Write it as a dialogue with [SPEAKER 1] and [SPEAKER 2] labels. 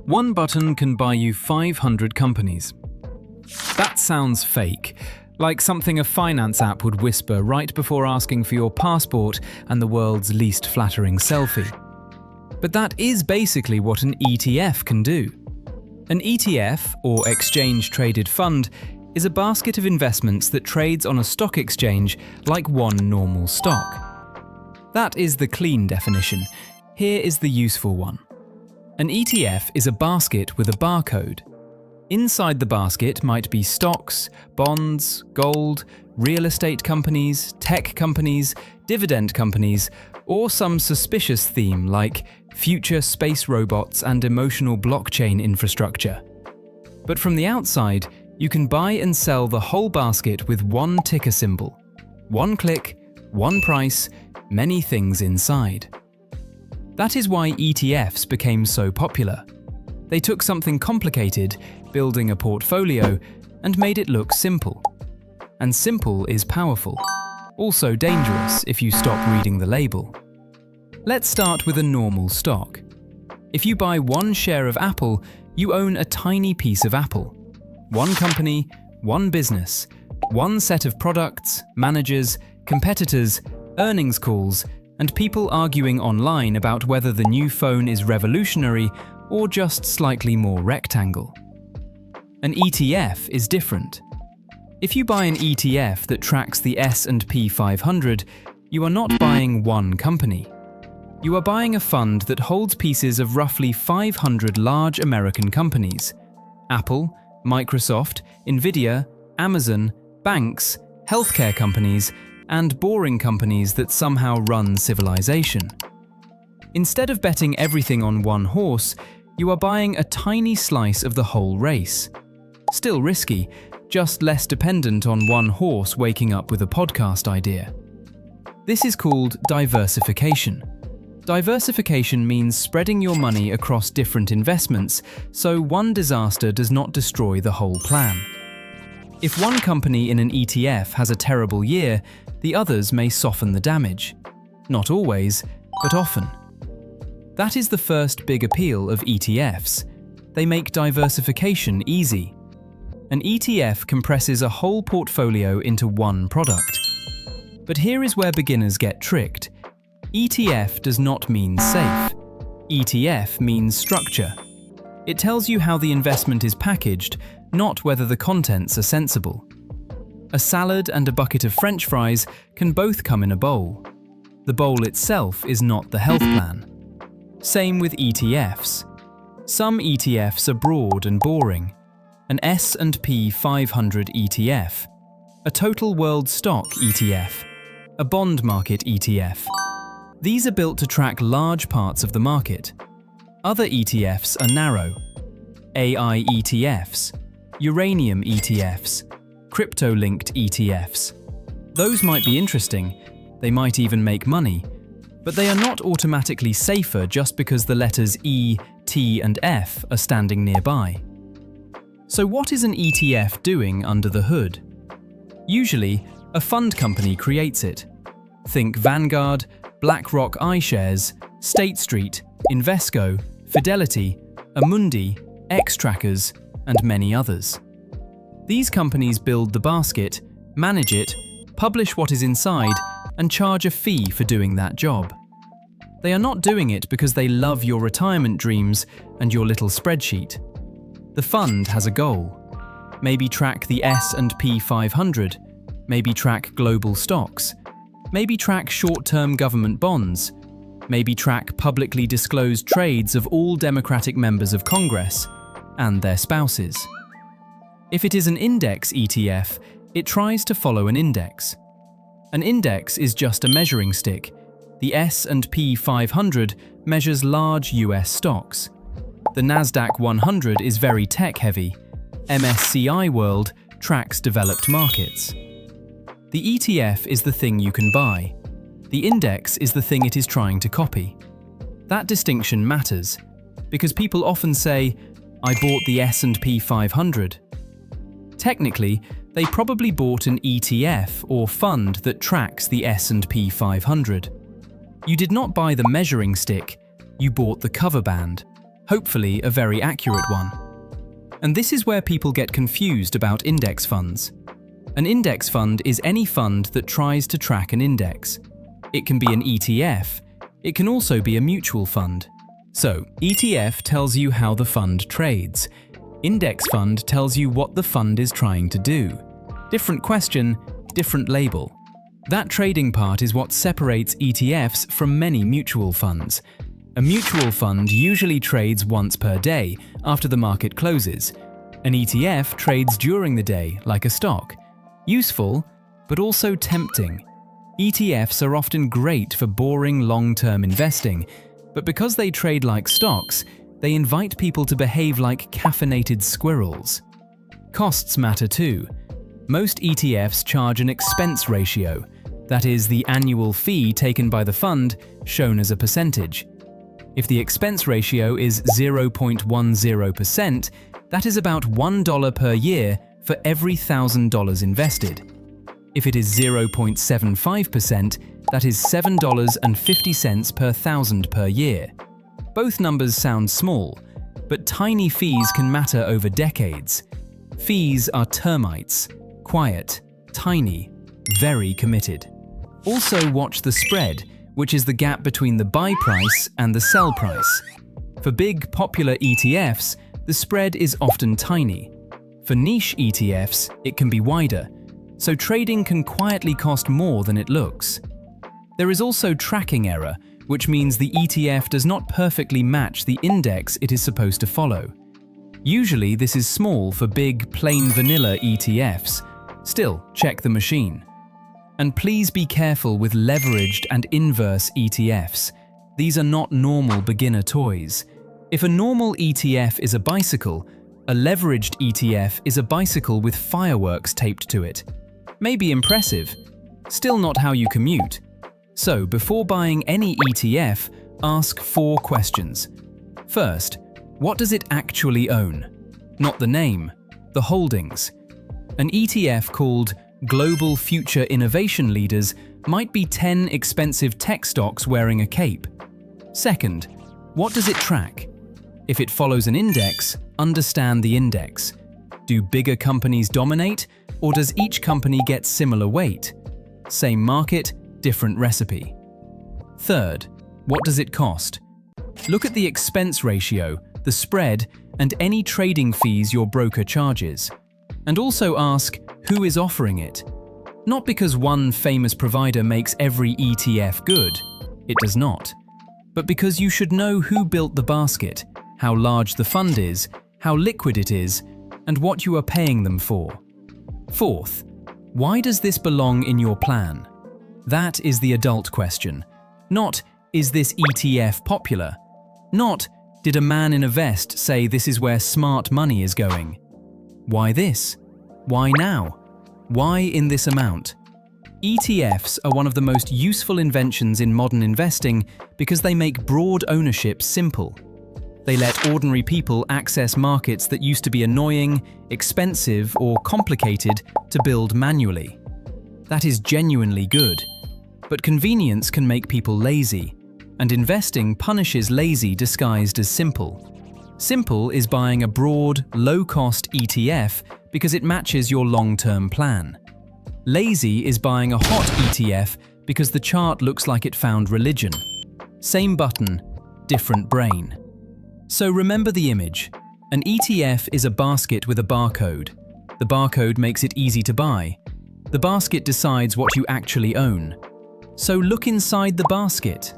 [SPEAKER 1] One button can buy you 500 companies. That sounds fake, like something a finance app would whisper right before asking for your passport and the world's least flattering selfie. But that is basically what an ETF can do. An ETF, or exchange-traded fund, is a basket of investments that trades on a stock exchange like one normal stock. That is the clean definition. Here is the useful one. An ETF is a basket with a barcode. Inside the basket might be stocks, bonds, gold, real estate companies, tech companies, dividend companies, or some suspicious theme like future space robots and emotional blockchain infrastructure. But from the outside, you can buy and sell the whole basket with one ticker symbol. One click, one price, many things inside. That is why ETFs became so popular. They took something complicated, building a portfolio, and made it look simple. And simple is powerful. Also dangerous if you stop reading the label. Let's start with a normal stock. If you buy one share of Apple, you own a tiny piece of Apple. One company, one business, one set of products, managers, competitors, earnings calls, and people arguing online about whether the new phone is revolutionary or just slightly more rectangle. An ETF is different. If you buy an ETF that tracks the S&P 500, you are not buying one company. You are buying a fund that holds pieces of roughly 500 large American companies: Apple, Microsoft, Nvidia, Amazon, banks, healthcare companies, and boring companies that somehow run civilization. Instead of betting everything on one horse, you are buying a tiny slice of the whole race. Still risky, just less dependent on one horse waking up with a podcast idea. This is called diversification. Diversification means spreading your money across different investments so one disaster does not destroy the whole plan. If one company in an ETF has a terrible year, the others may soften the damage. Not always, but often. That is the first big appeal of ETFs. They make diversification easy. An ETF compresses a whole portfolio into one product. But here is where beginners get tricked. ETF does not mean safe. ETF means structure. It tells you how the investment is packaged, not whether the contents are sensible. A salad and a bucket of French fries can both come in a bowl. The bowl itself is not the health plan. Same with ETFs. Some ETFs are broad and boring. An S&P 500 ETF, a total world stock ETF, a bond market ETF. These are built to track large parts of the market. Other ETFs are narrow. AI ETFs, uranium ETFs, crypto-linked ETFs. Those might be interesting, they might even make money, but they are not automatically safer just because the letters E, T, and F are standing nearby. So what is an ETF doing under the hood? Usually, a fund company creates it. Think Vanguard, BlackRock iShares, State Street, Invesco, Fidelity, Amundi, Xtrackers, and many others. These companies build the basket, manage it, publish what is inside, and charge a fee for doing that job. They are not doing it because they love your retirement dreams and your little spreadsheet. The fund has a goal. Maybe track the S&P 500, maybe track global stocks, maybe track short-term government bonds, maybe track publicly disclosed trades of all Democratic members of Congress and their spouses. If it is an index ETF, it tries to follow an index. An index is just a measuring stick. The S&P 500 measures large US stocks. The Nasdaq 100 is very tech-heavy. MSCI World tracks developed markets. The ETF is the thing you can buy. The index is the thing it is trying to copy. That distinction matters, because people often say, "I bought the S&P 500." Technically, they probably bought an ETF or fund that tracks the S&P 500. You did not buy the measuring stick, you bought the cover band. hopefully a very accurate one. And this is where people get confused about index funds. An index fund is any fund that tries to track an index. It can be an ETF. It can also be a mutual fund. So, ETF tells you how the fund trades. Index fund tells you what the fund is trying to do. Different question, different label. That trading part is what separates ETFs from many mutual funds. A mutual fund usually trades once per day after the market closes. An ETF trades during the day like a stock. Useful, but also tempting. ETFs are often great for boring long-term investing, but because they trade like stocks, they invite people to behave like caffeinated squirrels. Costs matter too. Most ETFs charge an expense ratio, that is, the annual fee taken by the fund shown as a percentage. If the expense ratio is 0.10%, that is about $1 per year for every $1,000 invested. If it is 0.75%, that is $7.50 per $1,000 per year. Both numbers sound small, but tiny fees can matter over decades. Fees are termites, quiet, tiny, very committed. Also watch the spread, which is the gap between the buy price and the sell price. For big, popular ETFs, the spread is often tiny. For niche ETFs, it can be wider, so trading can quietly cost more than it looks. There is also tracking error, which means the ETF does not perfectly match the index it is supposed to follow. Usually this is small for big, plain vanilla ETFs. Still, check the machine. And please be careful with leveraged and inverse ETFs. These are not normal beginner toys. If a normal ETF is a bicycle, a leveraged ETF is a bicycle with fireworks taped to it. Maybe impressive, still not how you commute. So, before buying any ETF, ask 4 questions. First, what does it actually own? Not the name, the holdings. An ETF called Global Future Innovation Leaders might be 10 expensive tech stocks wearing a cape. Second, what does it track? If it follows an index, understand the index. Do bigger companies dominate, or does each company get similar weight? Same market, different recipe. Third, what does it cost? Look at the expense ratio, the spread, and any trading fees your broker charges. And also ask, who is offering it? Not because one famous provider makes every ETF good. It does not. But because you should know who built the basket, how large the fund is, how liquid it is, and what you are paying them for. Fourth, why does this belong in your plan? That is the adult question. Not, is this ETF popular? Not, did a man in a vest say this is where smart money is going? Why this? Why now? Why in this amount? ETFs are one of the most useful inventions in modern investing because they make broad ownership simple. They let ordinary people access markets that used to be annoying, expensive, or complicated to build manually. That is genuinely good. But convenience can make people lazy, and investing punishes lazy disguised as simple. Simple is buying a broad, low-cost ETF because it matches your long-term plan. Lazy is buying a hot ETF because the chart looks like it found religion. Same button, different brain. So remember the image. An ETF is a basket with a barcode. The barcode makes it easy to buy. The basket decides what you actually own. So look inside the basket.